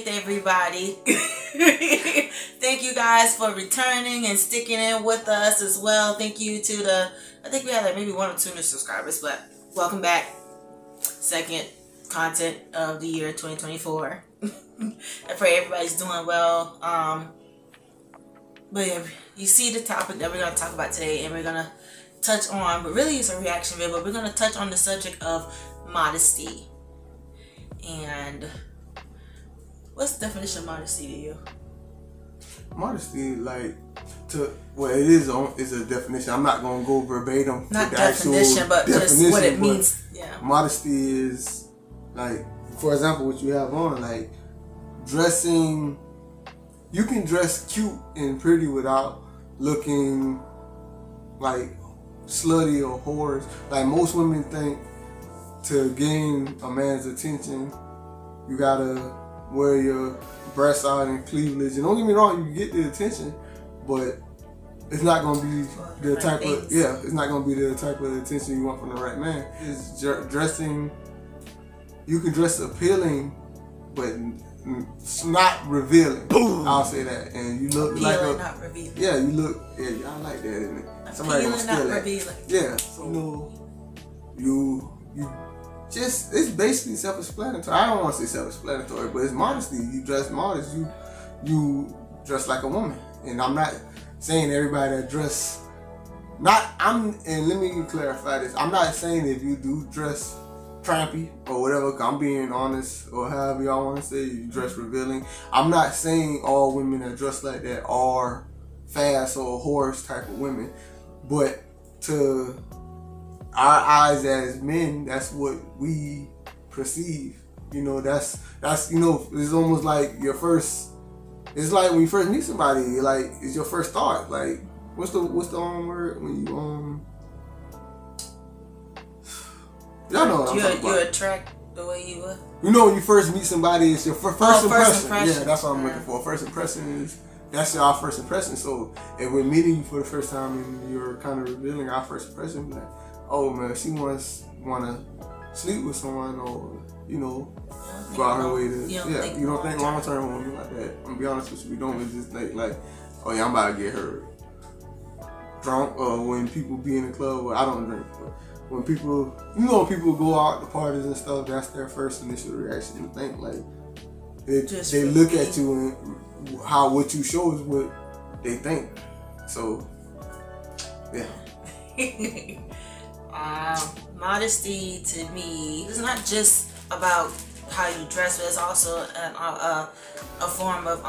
appreciate everybody. Thank you guys for returning and sticking in with us as well. Thank you to the, I think we had like maybe 1 or 2 new subscribers, but welcome back. Second content of the year 2024. I pray everybody's doing well. But yeah, you see the topic that we're going to talk about today, and we're going to touch on, but really it's a reaction video, but we're going to touch on the subject of modesty. And what's the definition of modesty to you? Modesty, like, well, it is a definition. I'm not going to go verbatim. Not the definition, but just what it means. Yeah. Modesty is, like, for example, what you have on, like, dressing. You can dress cute and pretty without looking like slutty or whores. Like, most women think to gain a man's attention, you gotta wear your breasts out and cleavage. And don't get me wrong, you get the attention, but it's not gonna be the type of it's not gonna be the type of attention you want from the right man. It's dressing. You can dress appealing, but it's not revealing. Boom. I'll say that. And you look appealing, like a, not revealing. Yeah, you look. Yeah, y'all like that, isn't it? Somebody gonna steal that. Revealing. Yeah, so you just, it's basically self-explanatory. I don't want to say self-explanatory, but it's modesty. You dress modest. You dress like a woman. And I'm not saying everybody that dress. And let me clarify this. I'm not saying if you do dress trampy or whatever, I'm being honest, or however y'all want to say, you dress revealing. I'm not saying all women that dress like that are fast or horse type of women, but to our eyes as men, that's what we perceive. You know, that's you know, it's almost like your first. It's like when you first meet somebody, like, it's your first thought. Like, what's the word when you y'all know what I'm talking about. You attract the way you look. You know, when you first meet somebody, it's your first impression. Yeah, that's what I'm looking for. First impression that's our first impression. So if we're meeting you for the first time and you're kind of revealing our first impression, like, oh man, she wanna sleep with someone, or, you know, go out her way to, you don't think long term on me like that. I'm gonna be honest with you, we don't just think like, oh yeah, I'm about to get her drunk, or when people be in the club, well, I don't drink, but when people, you know, people go out to parties and stuff, that's their first initial reaction to think, like, they look at you and what you show is what they think. So, yeah. Modesty to me is not just about how you dress, but it's also a form of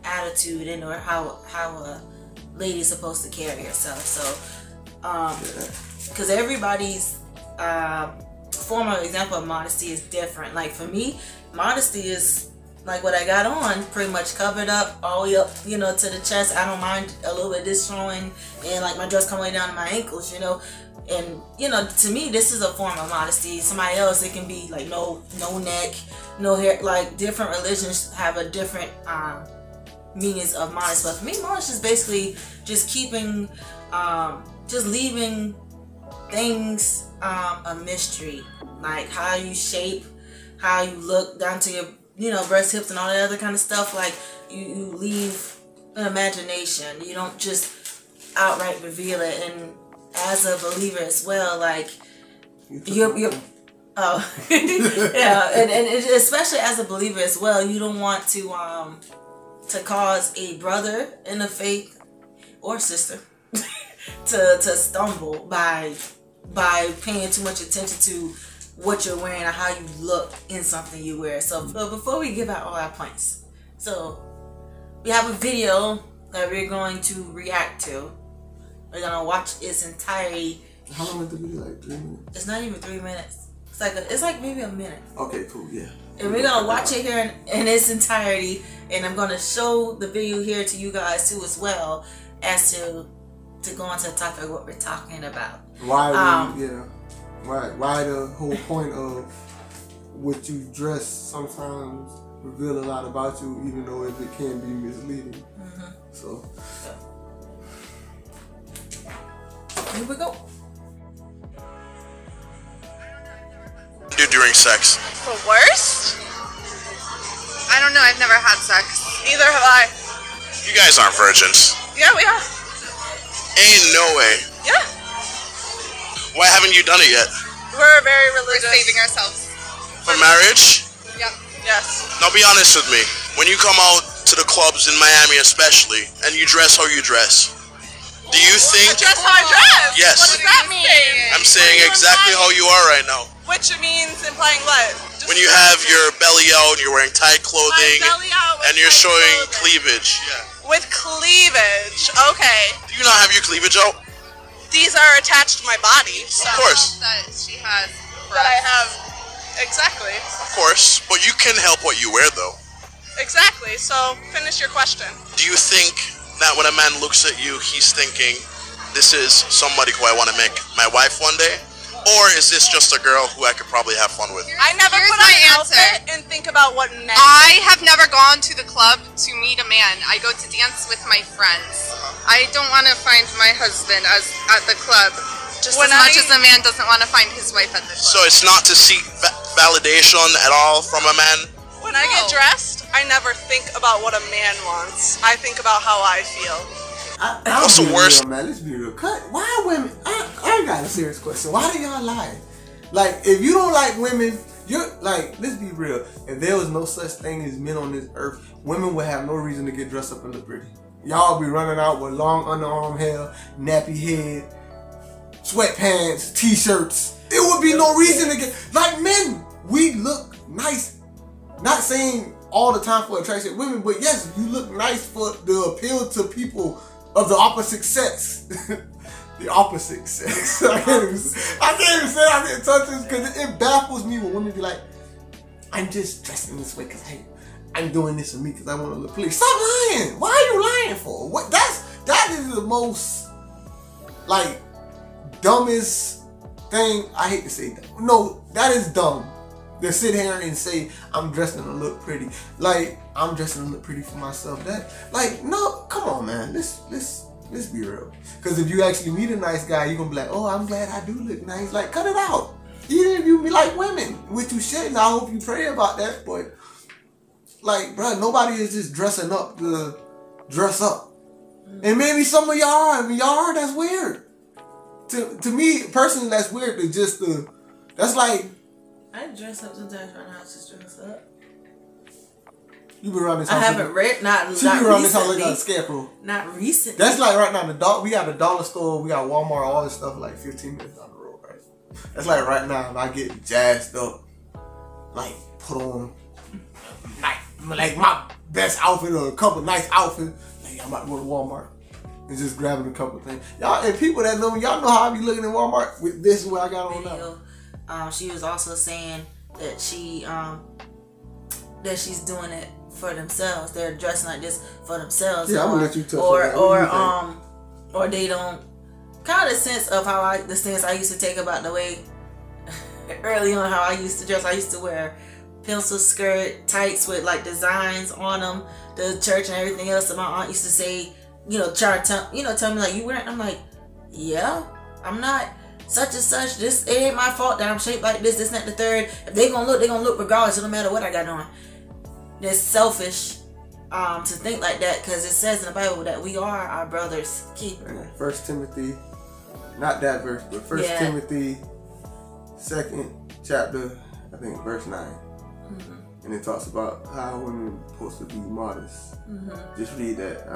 attitude and or how a lady's supposed to carry herself. So, because everybody's form of example of modesty is different. Like for me, modesty is like what I got on, pretty much covered up all the way up, you know, to the chest. I don't mind a little bit of this showing, and like my dress coming way down to my ankles, you know. And you know, to me, this is a form of modesty. Somebody else, it can be like no neck, no hair. Like different religions have a different meanings of modest. But for me, modest is basically just keeping, just leaving things a mystery, like how you shape, how you look down to your, you know, breast, hips, and all that other kind of stuff. Like you leave an imagination. You don't just outright reveal it. And as a believer as well, like you're yeah, and especially as a believer as well, you don't want to cause a brother in the faith or sister to stumble by paying too much attention to what you're wearing or how you look in something you wear. So before we give out all our points, so we have a video that we're going to react to. We're gonna watch its entirety. How long is the video? Like 3 minutes? It's not even 3 minutes. It's like maybe a minute. Okay, cool, yeah. And we're gonna watch it here in its entirety, and I'm gonna show the video here to you guys too as well, as to go into the topic of what we're talking about. Why the whole point of what you dress sometimes reveal a lot about you, even though if it can be misleading. So here we go. Do during sex? The worst? I don't don't know. I've never had sex. Either have I. You guys aren't virgins. Yeah, we are. Ain't no way. Yeah. Why haven't you done it yet? We're very We're religious. saving ourselves. For marriage? Yep. Yes. Now be honest with me. When you come out to the clubs in Miami especially, and you dress how you dress, do you think... Dress how I dress? Yes. What does that mean? I'm saying exactly how you are right now. Which means implying what? Just When you have your belly out, you're wearing tight clothing, my belly out with and you're tight showing clothing. cleavage. Yeah. With cleavage. Okay. Do you not have your cleavage out? These are attached to my body. So Of course. That she has. that I have. Exactly. Of course. But you can help what you wear, though. Exactly. So finish your question. Do you think that when a man looks at you, he's thinking, this is somebody who I want to make my wife one day? Or is this just a girl who I could probably have fun with? I never Here's put on my an answer. outfit and think about what men I have never gone to the club to meet a man. I go to dance with my friends. I don't want to find my husband at the club, just When as much I- as a man doesn't want to find his wife at the club. So it's not to seek validation at all from a man? When I get No. dressed, I never think about what a man wants. I think about how I feel. What's the worst? Man, let's be real. Why women? I got a serious question. Why do y'all lie? Like, if you don't like women, you're like, let's be real. If there was no such thing as men on this earth, women would have no reason to get dressed up and look pretty. Y'all be running out with long underarm hair, nappy head, sweatpants, t-shirts. There would be no reason to get, like, men, we look nice. Not saying all the time for attraction women, but yes, you look nice for the appeal to people of the opposite sex. The opposite sex. I can't even say I didn't touch this because it baffles me when women be like, I'm just dressing this way because I'm doing this for me because I want to look pretty. Stop lying. Why are you lying for? What? That is the most, like, dumbest thing. I hate to say that. No, that is dumb. To sit here and say I'm dressing to look pretty. Like, I'm dressing to look pretty for myself. That, like, no, come on, man. Let's be real. Because if you actually meet a nice guy, you're gonna be like, oh, I'm glad I do look nice. Like, cut it out. Even if you be like women, which you shouldn't. I hope you pray about that. But, like, bro, nobody is just dressing up to dress up. And maybe some of y'all are. I mean, y'all are. That's weird. To me, personally, that's weird. To just that's like. I dress up sometimes around the house, just dress up. You been around this house. I haven't read, not She been around this house recently. like a scarecrow. Not recently. That's like right now, we got a dollar store, we got Walmart, all this stuff like 15 minutes down the road, right? That's like right now, if I get jazzed up, like put on like my best outfit or a couple nice outfits, like I'm about to go to Walmart and just grabbing a couple things. Y'all, and people that know me, y'all know how I be looking at Walmart with this is what I got on now. She was also saying that she's doing it for themselves. They're dressing like this for themselves. Yeah, I'm gonna let you touch or they don't kind of sense of how the stance I used to take about the way early on how I used to dress. I used to wear pencil skirt, tights with like designs on them, the church and everything else. And my aunt used to say, try to tell me like, you wearing? I'm like, yeah, I'm not such and such. This it ain't my fault that I'm shaped like this, and that, the third. If they gonna look regardless. It no matter what I got on. It's selfish to think like that because it says in the Bible that we are our brother's keeper. 1 Timothy, not that verse, but 1 Timothy, 2nd chapter, I think verse 9. Mm-hmm. And it talks about how women are supposed to be modest. Mm-hmm. Just read that.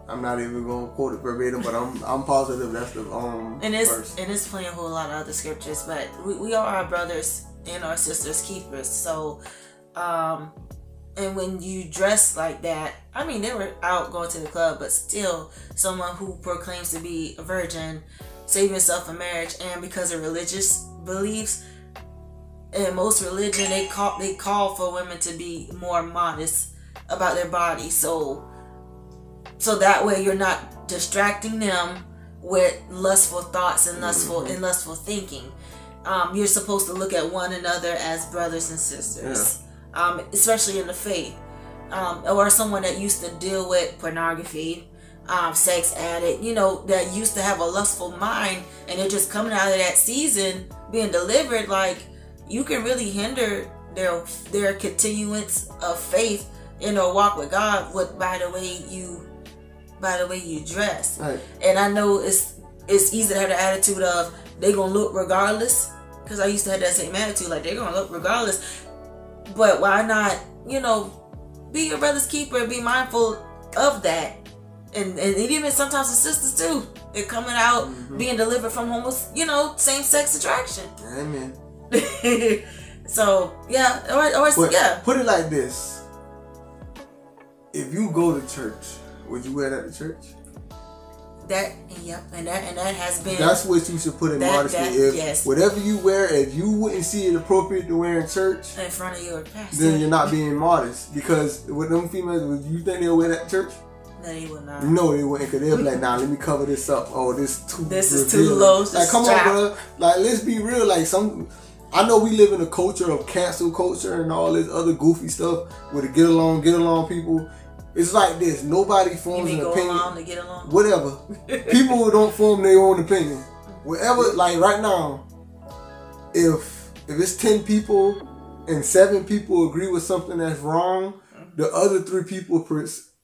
I'm not even gonna quote it verbatim, but I'm positive that's the verse. And it's playing a whole lot of other scriptures, but we are our brothers and our sisters' keepers. So, and when you dress like that, I mean, they were out going to the club, but still, someone who proclaims to be a virgin, saving yourself for marriage, and because of religious beliefs. In most religion, they call for women to be more modest about their body, so that way you're not distracting them with lustful thoughts and lustful thinking. You're supposed to look at one another as brothers and sisters, especially in the faith, or someone that used to deal with pornography, sex addict, that used to have a lustful mind, and they're just coming out of that season being delivered. Like, you can really hinder their continuance of faith in their walk with God by the way you dress. Right. And I know it's easy to have the attitude of they gonna look regardless, because I used to have that same attitude, like they're gonna look regardless. But why not, be your brother's keeper and be mindful of that. And even sometimes the sisters too, they're coming out being delivered from same-sex attraction. Amen. So yeah, or yeah. Put it like this: if you go to church, would you wear that to church? And that has been. That's what you should put in modesty. If whatever you wear, if you wouldn't see it appropriate to wear in church, in front of your pastor, then you're not being modest. Because with them females, would you think they'll wear that to church? No, they would not. No, they wouldn't, because they'll be like, nah, let me cover this up. Oh, this is too low. Like, come on, bro. Like, let's be real. Like, I know we live in a culture of cancel culture and all this other goofy stuff with the get along people. It's like this. Nopody forms an opinion. Along to get along? Whatever. People don't form their own opinion. Whatever, like right now, if it's 10 people and 7 people agree with something that's wrong, the other 3 people,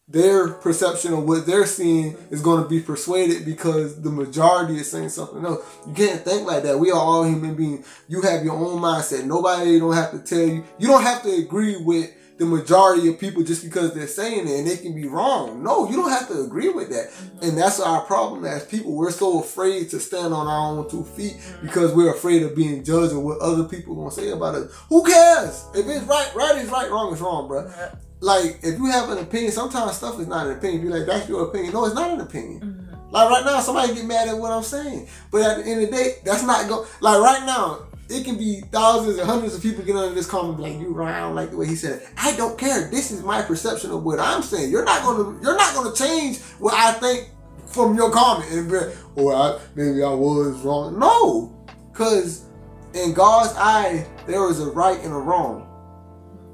their perception of what they're seeing is going to be persuaded because the majority is saying something else. You can't think like that. We are all human beings. You have your own mindset. Nobody don't have to tell you. You don't have to agree with the majority of people just because they're saying it, and they can be wrong. No, you don't have to agree with that. And that's our problem as people. We're so afraid to stand on our own 2 feet because we're afraid of being judged or what other people are going to say about us. Who cares? If it's right is right, wrong is wrong, bro. Like, if you have an opinion, sometimes stuff is not an opinion. You're like, that's your opinion. No, it's not an opinion. Like, right now, somebody get mad at what I'm saying. But at the end of the day, that's not going... Like, right now, it can be thousands and hundreds of people get under this comment like, you right, I don't like the way he said it. I don't care. This is my perception of what I'm saying. You're not gonna change what I think from your comment and be like, maybe I was wrong. No. Because in God's eye, there is a right and a wrong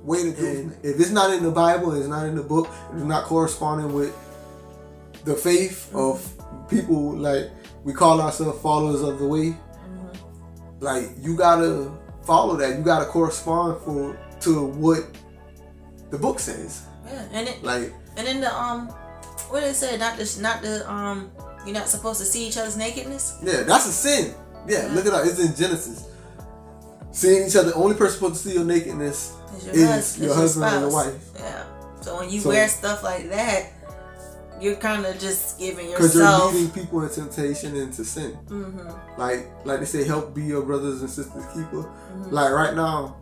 way to do it. If it's not in the Bible, it's not in the book, it's not corresponding with the faith of people, like we call ourselves followers of the way. Like, you gotta follow that. You gotta correspond to what the book says. Yeah, and then the what did it say? You're not supposed to see each other's nakedness. Yeah, that's a sin. Yeah, look it up. It's in Genesis. Seeing each other, the only person supposed to see your nakedness is your husband or your wife. Yeah. So when you wear stuff like that, you're kind of just giving yourself... Because you're leading people in temptation and to sin. Like they say, help be your brothers and sisters keeper. Like right now,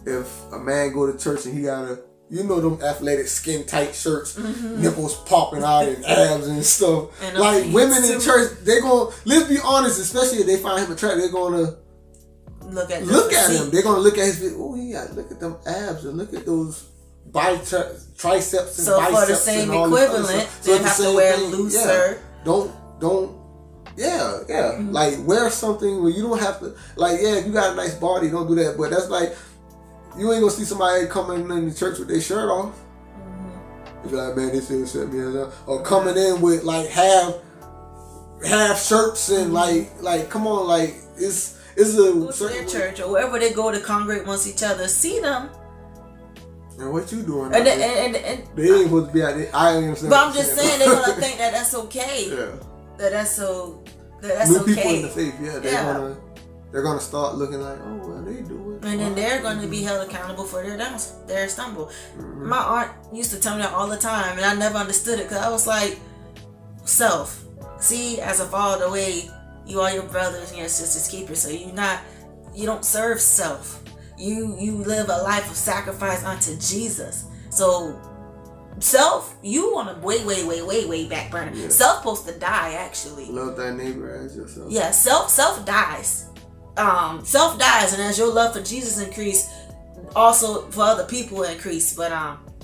if a man go to church and he got them athletic skin tight shirts, nipples popping out and abs and stuff. And like women in church, let's be honest, especially if they find him attractive, they're gonna look at him. They're gonna look at his, look at them abs and look at those triceps and so biceps. For the same equivalent, they have to wear looser. Like, wear something where you don't have to, like, if you got a nice body, don't do that. But that's like, you ain't gonna see somebody coming in the church with their shirt off. You be like, man, this is set me up. Or coming in with like half shirts and like come on, like it's a certain church or wherever they go to congregate amongst each other, see them. And what you doing? And they ain't supposed to be out there. I ain't saying. But I'm just saying they're gonna think that that's okay. Yeah. That's new okay. people in the faith, they're gonna start looking like, oh well, they do it. And then they're gonna be held accountable for their stumble. My aunt used to tell me that all the time, and I never understood it because I was like, self. See, as a follower the way, you are your brothers and your sisters' keepers. So you don't serve self. You live a life of sacrifice unto Jesus. So self, you want to way back burner. Yeah. Self supposed to die, actually. Love thy neighbor as yourself. Yeah, self dies. Self dies, and as your love for Jesus increase, also for other people increase. But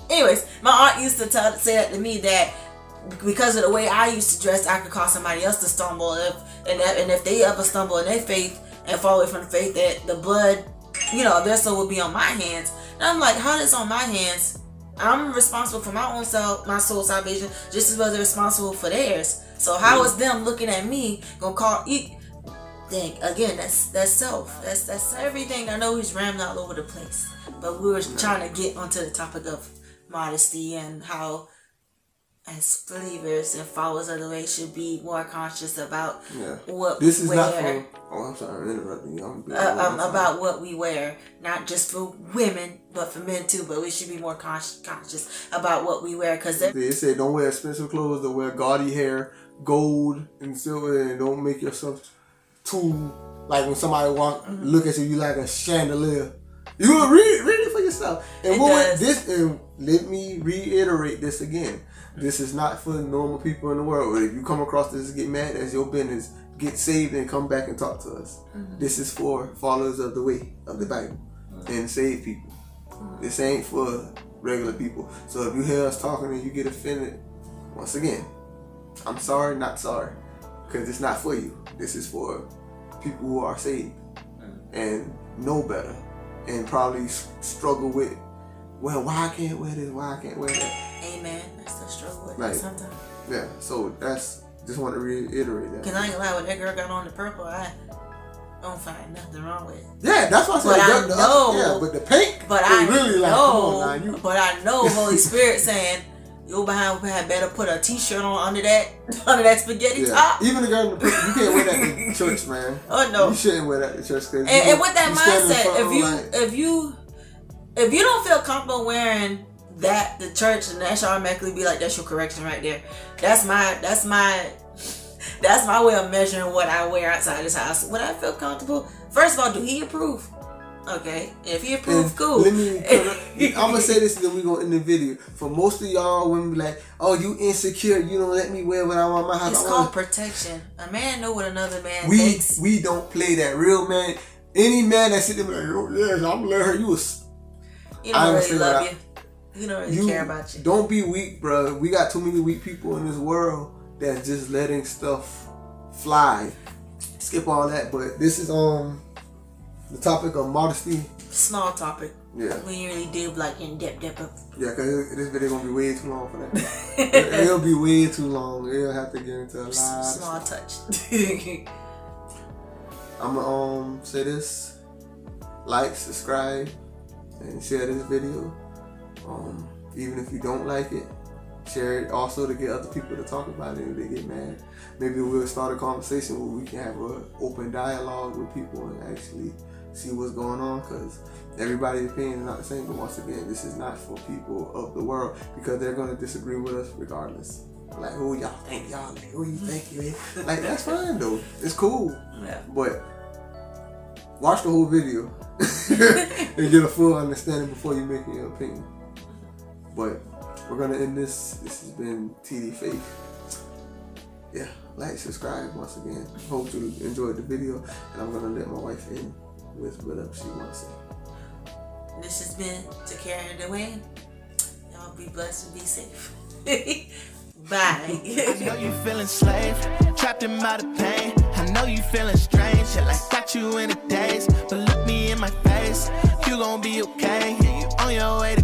anyways, my aunt used to say that to me, that because of the way I used to dress, I could cause somebody else to stumble, and if they ever stumble in their faith and fall away from the faith, that the blood, their soul would be on my hands. And I'm like, how is on my hands? I'm responsible for my own my soul salvation just as well as they're responsible for theirs. So how is them looking at me gonna call thing. Again, that's self. That's everything. I know he's rammed all over the place, but we were trying to get onto the topic of modesty and how, as believers and followers of the way, should be more conscious about what this is we wear. not for. Oh, I'm sorry, I'm interrupting you. About what we wear, not just for women, but for men too. But we should be more conscious about what we wear, because they say don't wear expensive clothes, don't wear gaudy hair, gold and silver, and don't make yourself too like when somebody look at you, you like a chandelier. You will read it for yourself. And and let me reiterate this again. This is not for normal people in the world. If you come across this and get mad, that's your business. Get saved and come back and talk to us. This is for followers of the way of the Bible and saved people. This ain't for regular people. So if you hear us talking and you get offended, once again, I'm sorry, not sorry, because it's not for you. This is for people who are saved and know better and probably struggle with, well, why I can't wear this? Why I can't wear that? Amen. That's the struggle with that sometimes. Yeah. So just want to reiterate that. Cause I ain't gonna lie, when that girl got on the purple, I don't find nothing wrong with it. Yeah, that's what I said. But I know. But the pink, but I really like, come on now, but I know Holy Spirit saying, you behind had better put a t-shirt on under that spaghetti top. Even the girl in the purple, you can't wear that to church, man. Oh no, you shouldn't wear that to church. And with that mindset, if you don't feel comfortable wearing that to church, and that should automatically be like, that's your correction right there. That's my way of measuring what I wear outside this house. Would I feel comfortable? First of all, do he approve? Okay, if he approves, cool. I'm gonna say this, and then we gonna end the video. For most of y'all women, be like, "Oh, you insecure? You don't let me wear what I want my house." It's called protection. A man know what another man thinks. We don't play that. Real man, any man that sit there like, "Oh yes, I'm gonna let her." You don't really love you. You don't really care about you. Don't be weak, bro. We got too many weak people in this world that's just letting stuff fly. Skip all that, but this is the topic of modesty. Small topic. Yeah. We really do like in depth. Yeah, because this video gonna be way too long for that. It'll be way too long. It'll have to get into a lot. Small touch. I'm gonna say this: like, subscribe, and share this video. Even if you don't like it, share it also to get other people to talk about it if they get mad. Maybe we'll start a conversation where we can have an open dialogue with people and actually see what's going on, because everybody's opinion is not the same. But once again, this is not for people of the world, because they're going to disagree with us regardless. Like, who y'all think y'all is? Who you think you is? Like, that's fine though. It's cool. Yeah. But watch the whole video and get a full understanding before you make your opinion. But we're going to end this. This has been TD Faith. Yeah, like, subscribe once again. Hope you enjoyed the video, and I'm going to let my wife in with what she wants to say. This has been Takara and Dwayne. Y'all be blessed and be safe. Bye. I know you feeling slave, trapped in by the pain. I know you feeling strange, shit like got you in a daze. But look me in my face, you gon' be okay. You on your way to